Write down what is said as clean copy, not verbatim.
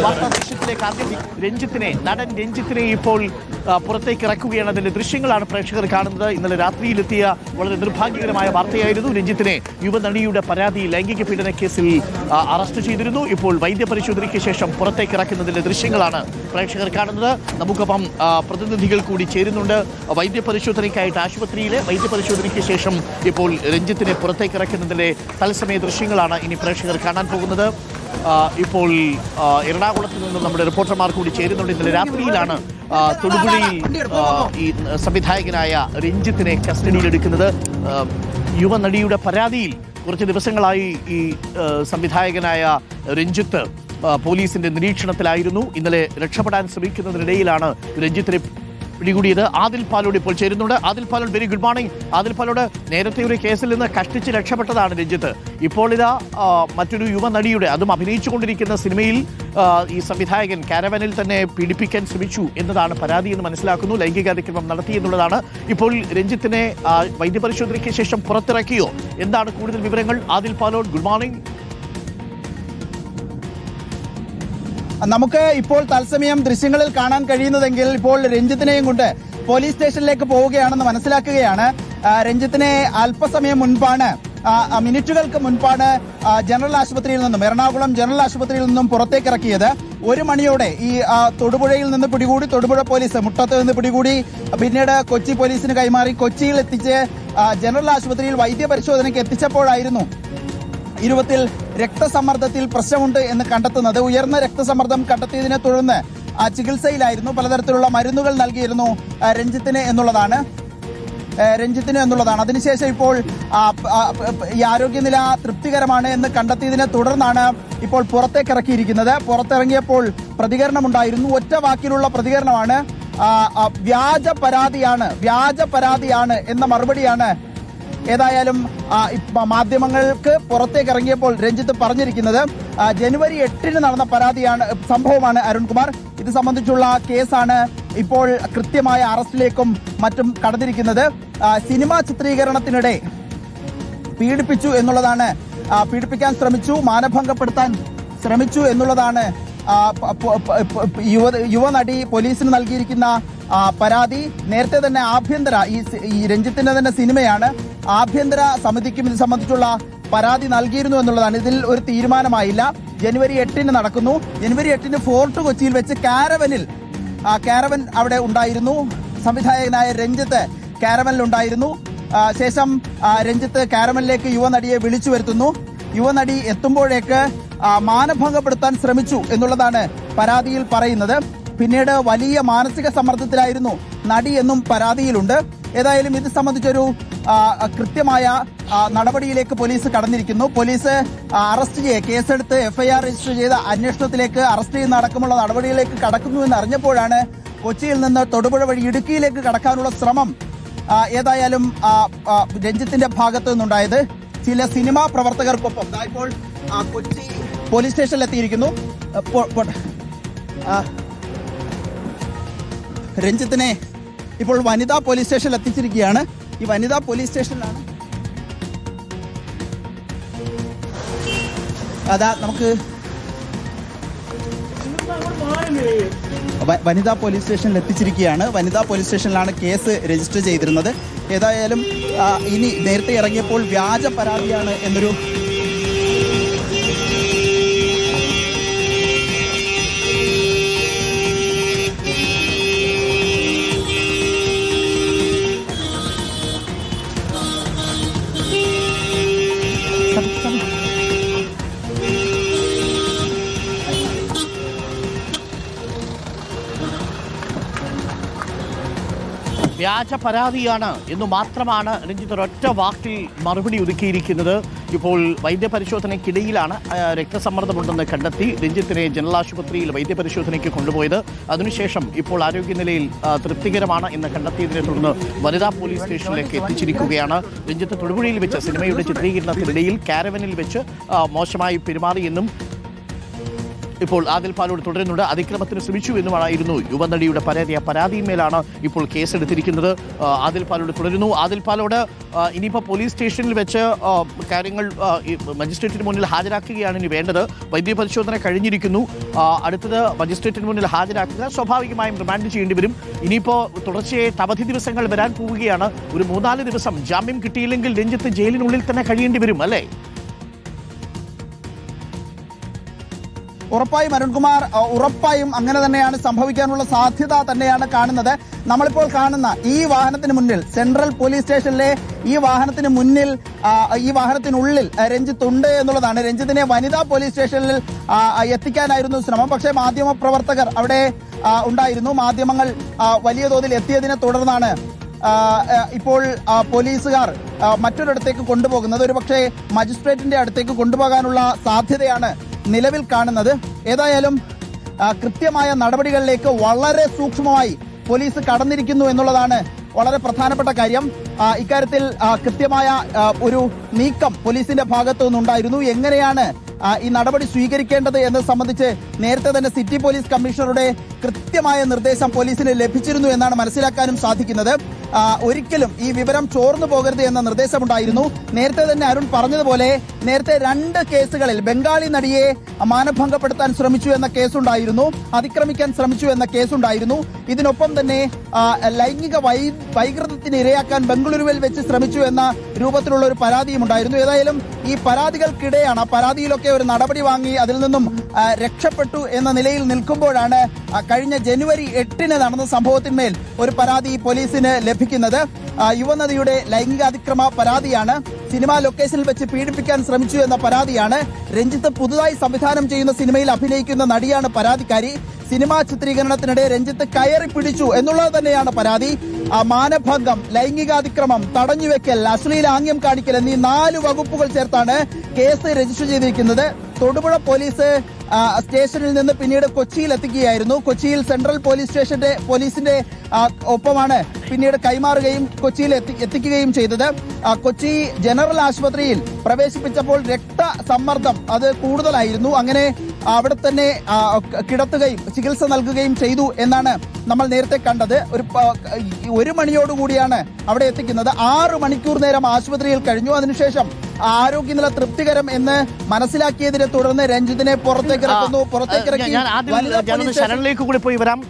വാർത്താദൃശ്യത്തിലേക്ക് ആദ്യം നടൻ രഞ്ജിത്തിനെ ഇപ്പോൾ പുറത്തേക്ക് ഇറക്കുകയാണ്. അതിന്റെ ദൃശ്യങ്ങളാണ് പ്രേക്ഷകർ കാണുന്നത്. ഇന്നലെ രാത്രിയിലെത്തിയ വളരെ നിർഭാഗ്യകരമായ വാർത്തയായിരുന്നു. രഞ്ജിത്തിനെ യുവനടിയുടെ പരാതി ലൈംഗിക പീഡന കേസിൽ അറസ്റ്റ് ചെയ്തിരുന്നു. ഇപ്പോൾ വൈദ്യപരിശോധനയ്ക്ക് ശേഷം പുറത്തേക്ക് ഇറക്കുന്നതിന്റെ ദൃശ്യങ്ങളാണ് പ്രേക്ഷകർ കാണുന്നത്. നമുക്കൊപ്പം പ്രതിനിധികൾ കൂടി ചേരുന്നുണ്ട്. വൈദ്യപരിശോധനയ്ക്കായിട്ട് ആശുപത്രിയിലെ വൈദ്യപരിശോധനയ്ക്ക് ശേഷം ഇപ്പോൾ രഞ്ജിത്തിനെ പുറത്തേക്ക് ഇറക്കുന്നതിന്റെ തത്സമയ ദൃശ്യങ്ങളാണ് ഇനി പ്രേക്ഷകർ കാണാൻ പോകുന്നത്. ഇപ്പോൾ എറണാകുളത്ത് നിന്നും നമ്മുടെ റിപ്പോർട്ടർമാർ കൂടി ചേരുന്നുണ്ട്. ഇന്നലെ രാത്രിയിലാണ് തൊടുപുഴയിൽ ഈ സംവിധായകനായ രഞ്ജിത്തിനെ കസ്റ്റഡിയിലെടുക്കുന്നത്. യുവനടിയുടെ പരാതിയിൽ കുറച്ച് ദിവസങ്ങളായി ഈ സംവിധായകനായ രഞ്ജിത്ത് പോലീസിന്റെ നിരീക്ഷണത്തിലായിരുന്നു. ഇന്നലെ രക്ഷപ്പെടാൻ ശ്രമിക്കുന്നതിനിടയിലാണ് രഞ്ജിത്തിനെ പിടികൂടിയത്. ആദിൽ പാലോട് ഇപ്പോൾ ചേരുന്നുണ്ട്. Adil Palode, very good morning. Adil Palode, നേരത്തെ ഒരു കേസിൽ നിന്ന് കഷ്ടിച്ച് രക്ഷപ്പെട്ടതാണ് രഞ്ജിത്ത്. ഇപ്പോൾ ഇതാ മറ്റൊരു യുവനടിയുടെ, അതും അഭിനയിച്ചുകൊണ്ടിരിക്കുന്ന സിനിമയിൽ ഈ സംവിധായകൻ കാരവനിൽ തന്നെ പീഡിപ്പിക്കാൻ ശ്രമിച്ചു എന്നതാണ് പരാതി എന്ന് മനസ്സിലാക്കുന്നു. ലൈംഗിക അതിക്രമം നടത്തി എന്നുള്ളതാണ്. ഇപ്പോൾ രഞ്ജിത്തിനെ വൈദ്യപരിശോധനയ്ക്ക് ശേഷം പുറത്തിറക്കിയോ? എന്താണ് കൂടുതൽ വിവരങ്ങൾ? Adil Palode, good morning. നമുക്ക് ഇപ്പോൾ തത്സമയം ദൃശ്യങ്ങളിൽ കാണാൻ കഴിയുന്നതെങ്കിൽ ഇപ്പോൾ രഞ്ജിത്തിനെയും കൊണ്ട് പോലീസ് സ്റ്റേഷനിലേക്ക് പോവുകയാണെന്ന് മനസ്സിലാക്കുകയാണ്. രഞ്ജിത്തിനെ അല്പസമയം മുൻപാണ്, മിനിറ്റുകൾക്ക് മുൻപാണ് ജനറൽ ആശുപത്രിയിൽ നിന്നും, എറണാകുളം ജനറൽ ആശുപത്രിയിൽ നിന്നും പുറത്തേക്ക് ഇറക്കിയത്. 1 മണിയോടെ ഈ തൊടുപുഴയിൽ നിന്ന് പിടികൂടി, തൊടുപുഴ പോലീസ് മുട്ടത്ത് നിന്ന് പിടികൂടി, പിന്നീട് കൊച്ചി പോലീസിന് കൈമാറി കൊച്ചിയിൽ എത്തിച്ച് ജനറൽ ആശുപത്രിയിൽ വൈദ്യപരിശോധനയ്ക്ക് എത്തിച്ചപ്പോഴായിരുന്നു ഇരുപത്തിൽ രക്തസമ്മർദ്ദത്തിൽ പ്രശ്നമുണ്ട് എന്ന് കണ്ടെത്തുന്നത്. ഉയർന്ന രക്തസമ്മർദ്ദം കണ്ടെത്തിയതിനെ തുടർന്ന് ചികിത്സയിലായിരുന്നു. പലതരത്തിലുള്ള മരുന്നുകൾ നൽകിയിരുന്നു രഞ്ജിത്തിന് എന്നുള്ളതാണ്. അതിനുശേഷം ഇപ്പോൾ ഈ ആരോഗ്യനില തൃപ്തികരമാണ് എന്ന് കണ്ടെത്തിയതിനെ തുടർന്നാണ് ഇപ്പോൾ പുറത്തേക്ക് ഇറക്കിയിരിക്കുന്നത്. പുറത്തിറങ്ങിയപ്പോൾ പ്രതികരണമുണ്ടായിരുന്നു. ഒറ്റ വാക്കിലുള്ള പ്രതികരണമാണ്. വ്യാജ പരാതിയാണ് എന്ന മറുപടിയാണ് ഏതായാലും മാധ്യമങ്ങൾക്ക് പുറത്തേക്ക് ഇറങ്ങിയപ്പോൾ രഞ്ജിത്ത് പറഞ്ഞിരിക്കുന്നത്. ജനുവരി 8 നടന്ന സംഭവമാണ് അരുൺകുമാർ. ഇത് സംബന്ധിച്ചുള്ള കേസാണ് ഇപ്പോൾ കൃത്യമായ അറസ്റ്റിലേക്കും മറ്റും കടന്നിരിക്കുന്നത്. സിനിമാ ചിത്രീകരണത്തിനിടെ പീഡിപ്പിച്ചു എന്നുള്ളതാണ്, പീഡിപ്പിക്കാൻ ശ്രമിച്ചു, മാനഭംഗപ്പെടുത്താൻ ശ്രമിച്ചു എന്നുള്ളതാണ് യുവനടി പോലീസിന് നൽകിയിരിക്കുന്ന പരാതി. നേരത്തെ തന്നെ ഈ രഞ്ജിത്തിന്റെ തന്നെ സിനിമയാണ്, ആഭ്യന്തര സമിതിക്കും ഇത് സംബന്ധിച്ചുള്ള പരാതി നൽകിയിരുന്നു എന്നുള്ളതാണ്. ഇതിൽ ഒരു തീരുമാനമായില്ല. ജനുവരി 8 നടക്കുന്നു. ജനുവരി 8 ഫോർട്ട് കൊച്ചിയിൽ വെച്ച് കാരവൻ അവിടെ ഉണ്ടായിരുന്നു. സംവിധായകനായ രഞ്ജിത്ത് കാരവനിലുണ്ടായിരുന്നു. ശേഷം രഞ്ജിത്ത് കാരവനിലേക്ക് യുവനടിയെ വിളിച്ചു വരുത്തുന്നു. യുവനടി എത്തുമ്പോഴേക്ക് മാനഭംഗപ്പെടുത്താൻ ശ്രമിച്ചു എന്നുള്ളതാണ് പരാതിയിൽ പറയുന്നത്. പിന്നീട് വലിയ മാനസിക സമ്മർദ്ദത്തിലായിരുന്നു നടി എന്നും പരാതിയിലുണ്ട്. ഏതായാലും ഇത് സംബന്ധിച്ചൊരു കൃത്യമായ നടപടിയിലേക്ക് പോലീസ് കടന്നിരിക്കുന്നു. പോലീസ് കേസെടുത്ത് FIR രജിസ്റ്റർ ചെയ്ത അന്വേഷണത്തിലേക്ക് അറസ്റ്റ് ചെയ്യുന്ന അടക്കമുള്ള നടപടികളിലേക്ക് കടക്കുന്നു എന്ന് അറിഞ്ഞപ്പോഴാണ് കൊച്ചിയിൽ നിന്ന് തൊടുപുഴ വഴി ഇടുക്കിയിലേക്ക് കടക്കാനുള്ള ശ്രമം ഏതായാലും രഞ്ജിത്തിന്റെ ഭാഗത്തു നിന്നുണ്ടായത്. ചില സിനിമാ പ്രവർത്തകർക്കൊപ്പം ഇപ്പോൾ കൊച്ചി പോലീസ് സ്റ്റേഷനിലെത്തിയിരിക്കുന്നു. രഞ്ജിത്തിനെ ഇപ്പോൾ വനിതാ പോലീസ് സ്റ്റേഷനിൽ എത്തിച്ചിരിക്കുകയാണ്. ഈ വനിതാ പോലീസ് സ്റ്റേഷനിലാണ് നമുക്ക് വനിതാ പോലീസ് സ്റ്റേഷനിൽ എത്തിച്ചിരിക്കുകയാണ്. വനിതാ പോലീസ് സ്റ്റേഷനിലാണ് കേസ് രജിസ്റ്റർ ചെയ്തിരുന്നത്. ഏതായാലും ഇനി നേരത്തെ ഇറങ്ങിയപ്പോൾ വ്യാജ പരാതിയാണ് എന്നൊരു വ്യാജ പരാതിയാണ് എന്ന് മാത്രമാണ് രഞ്ജിത്ത് ഒരൊറ്റ വാക്കിൽ മറുപടി ഒതുക്കിയിരിക്കുന്നത്. ഇപ്പോൾ വൈദ്യപരിശോധനയ്ക്കിടയിലാണ് രക്തസമ്മർദ്ദമുണ്ടെന്ന് കണ്ടെത്തി രഞ്ജിത്തിനെ ജനറൽ ആശുപത്രിയിൽ വൈദ്യപരിശോധനയ്ക്ക് കൊണ്ടുപോയത്. അതിനുശേഷം ഇപ്പോൾ ആരോഗ്യനിലയിൽ തൃപ്തികരമാണ് എന്ന് കണ്ടെത്തിയതിനെ തുടർന്ന് വനിതാ പോലീസ് സ്റ്റേഷനിലേക്ക് എത്തിച്ചിരിക്കുകയാണ്. രഞ്ജിത്ത് തൊടുപുഴയിൽ വെച്ച് സിനിമയുടെ ചിത്രീകരണത്തിനിടയിൽ കാരവനിൽ വെച്ച് മോശമായി പെരുമാറിയെന്നും ഇപ്പോൾ ആദിൽ പാലോട് തുടരുന്നുണ്ട്. അതിക്രമത്തിന് ശ്രമിച്ചു എന്നുമായിരുന്നു യുവനടിയുടെ പരാതി. ആ പരാതിയിന്മേലാണ് ഇപ്പോൾ കേസെടുത്തിരിക്കുന്നത്. ആദിൽ പാലോട് തുടരുന്നു. ആദിൽ പാലോട്, ഇനിയിപ്പോൾ പോലീസ് സ്റ്റേഷനിൽ വെച്ച് കാര്യങ്ങൾ മജിസ്ട്രേറ്റിന് മുന്നിൽ ഹാജരാക്കുകയാണ് ഇനി വേണ്ടത്. വൈദ്യപരിശോധന കഴിഞ്ഞിരിക്കുന്നു. അടുത്തത് മജിസ്ട്രേറ്റിന് മുന്നിൽ ഹാജരാക്കുക, സ്വാഭാവികമായും റിമാൻഡ് ചെയ്യേണ്ടി വരും. ഇനിയിപ്പോൾ തുടർച്ചയായിട്ട് അവധി ദിവസങ്ങൾ വരാൻ പോവുകയാണ്. ഒരു 3-4 ദിവസം ജാമ്യം കിട്ടിയില്ലെങ്കിൽ രഞ്ജിത്ത് ജയിലിനുള്ളിൽ തന്നെ കഴിയേണ്ടി വരും അല്ലേ? ഉറപ്പായും അരുൺകുമാർ, ഉറപ്പായും അങ്ങനെ തന്നെയാണ് സംഭവിക്കാനുള്ള സാധ്യത തന്നെയാണ് കാണുന്നത്. നമ്മളിപ്പോൾ കാണുന്ന ഈ വാഹനത്തിന് മുന്നിൽ, സെൻട്രൽ പോലീസ് സ്റ്റേഷനിലെ ഈ വാഹനത്തിന് മുന്നിൽ, ഈ വാഹനത്തിനുള്ളിൽ രഞ്ജിത്ത് ഉണ്ട് എന്നുള്ളതാണ്. രഞ്ജിത്തിനെ വനിതാ പോലീസ് സ്റ്റേഷനിൽ എത്തിക്കാനായിരുന്നു ശ്രമം. പക്ഷേ മാധ്യമ പ്രവർത്തകർ അവിടെ ഉണ്ടായിരുന്നു. മാധ്യമങ്ങൾ വലിയ തോതിൽ എത്തിയതിനെ തുടർന്നാണ് ഇപ്പോൾ പോലീസുകാർ മറ്റൊരിടത്തേക്ക് കൊണ്ടുപോകുന്നത്. ഒരുപക്ഷെ മജിസ്ട്രേറ്റിന്റെ അടുത്തേക്ക് കൊണ്ടുപോകാനുള്ള സാധ്യതയാണ് നിലവിൽ കാണുന്നത്. ഏതായാലും കൃത്യമായ നടപടികളിലേക്ക് വളരെ സൂക്ഷ്മമായി പോലീസ് കടന്നിരിക്കുന്നു എന്നുള്ളതാണ് വളരെ പ്രധാനപ്പെട്ട കാര്യം. ഇക്കാര്യത്തിൽ കൃത്യമായ ഒരു നീക്കം പോലീസിന്റെ ഭാഗത്തു നിന്നുണ്ടായിരുന്നു. എങ്ങനെയാണ് ഈ നടപടി സ്വീകരിക്കേണ്ടത് എന്നത് സംബന്ധിച്ച് നേരത്തെ തന്നെ സിറ്റി പോലീസ് കമ്മീഷണറുടെ കൃത്യമായ നിർദ്ദേശം പോലീസിന് ലഭിച്ചിരുന്നു എന്നാണ് മനസ്സിലാക്കാനും സാധിക്കുന്നത്. ഒരിക്കലും ഈ വിവരം ചോർന്നു പോകരുത് എന്ന നിർദ്ദേശമുണ്ടായിരുന്നു. നേരത്തെ തന്നെ അരുൺ പറഞ്ഞതുപോലെ നേരത്തെ 2 കേസുകളിൽ ബംഗാളി നടിയെ മാനഭംഗപ്പെടുത്താൻ ശ്രമിച്ചു എന്ന കേസുണ്ടായിരുന്നു, അതിക്രമിക്കാൻ ശ്രമിച്ചു എന്ന കേസുണ്ടായിരുന്നു. ഇതിനൊപ്പം തന്നെ ലൈംഗിക വൈകൃതത്തിന് ഇരയാക്കാൻ ബംഗളൂരുവിൽ വെച്ച് ശ്രമിച്ചു എന്ന രൂപത്തിലുള്ള ഒരു പരാതിയും ഉണ്ടായിരുന്നു. ഏതായാലും ഈ പരാതികൾക്കിടെയാണ്, ആ പരാതിയിലൊക്കെ ഒരു നടപടി വാങ്ങി അതിൽ നിന്നും രക്ഷപ്പെട്ടു എന്ന നിലയിൽ നിൽക്കുമ്പോഴാണ് കഴിഞ്ഞ ജനുവരി 8-ന് നടന്ന സംഭവത്തിന്മേൽ ഒരു പരാതി പോലീസിന് ലഭിക്കുന്നത്. യുവനടിയുടെ ലൈംഗികാതിക്രമ പരാതിയാണ്. സിനിമാ ലൊക്കേഷനിൽ വെച്ച് പീഡിപ്പിക്കാൻ ശ്രമിച്ചു എന്ന പരാതിയാണ്. രഞ്ജിത്ത് പുതുതായി സംവിധാനം ചെയ്യുന്ന സിനിമയിൽ അഭിനയിക്കുന്ന നടിയാണ് പരാതിക്കാരി. സിനിമാ ചിത്രീകരണത്തിനിടെ രഞ്ജിത്ത് കയറി പിടിച്ചു എന്നുള്ളത് തന്നെയാണ് പരാതി. മാനഭംഗം, ലൈംഗികാതിക്രമം, തടഞ്ഞുവെക്കൽ, അശ്ലീലാംഗ്യം കാണിക്കൽ എന്നീ 4 വകുപ്പുകൾ ചേർത്താണ് കേസ് രജിസ്റ്റർ ചെയ്തിരിക്കുന്നത്. തൊടുപുഴ പോലീസ് സ്റ്റേഷനിൽ നിന്ന് പിന്നീട് കൊച്ചിയിൽ എത്തിക്കുകയായിരുന്നു. കൊച്ചിയിൽ സെൻട്രൽ പോലീസിന്റെ ഒപ്പമാണ് പിന്നീട് കൈമാറുകയും കൊച്ചിയിൽ എത്തിക്കുകയും ചെയ്തത്. കൊച്ചി ജനറൽ ആശുപത്രിയിൽ പ്രവേശിപ്പിച്ചപ്പോൾ രക്തസമ്മർദ്ദം അത് കൂടുതലായിരുന്നു. അങ്ങനെ അവിടെ തന്നെ കിടത്തുകയും ചികിത്സ നൽകുകയും ചെയ്തു എന്നാണ് നമ്മൾ നേരത്തെ കണ്ടത്. 1 മണിയോടുകൂടിയാണ് അവിടെ എത്തിക്കുന്നത്. 6 മണിക്കൂർ നേരം ആശുപത്രിയിൽ കഴിഞ്ഞു. അതിനുശേഷം ആരോഗ്യനില തൃപ്തികരം എന്ന് മനസ്സിലാക്കിയതിനെ തുടർന്ന് രഞ്ജിത്തിനെ പുറത്തേക്ക് ഇറക്കുന്നു. ശരണിലേക്ക് കൂടി പോയി വരാം.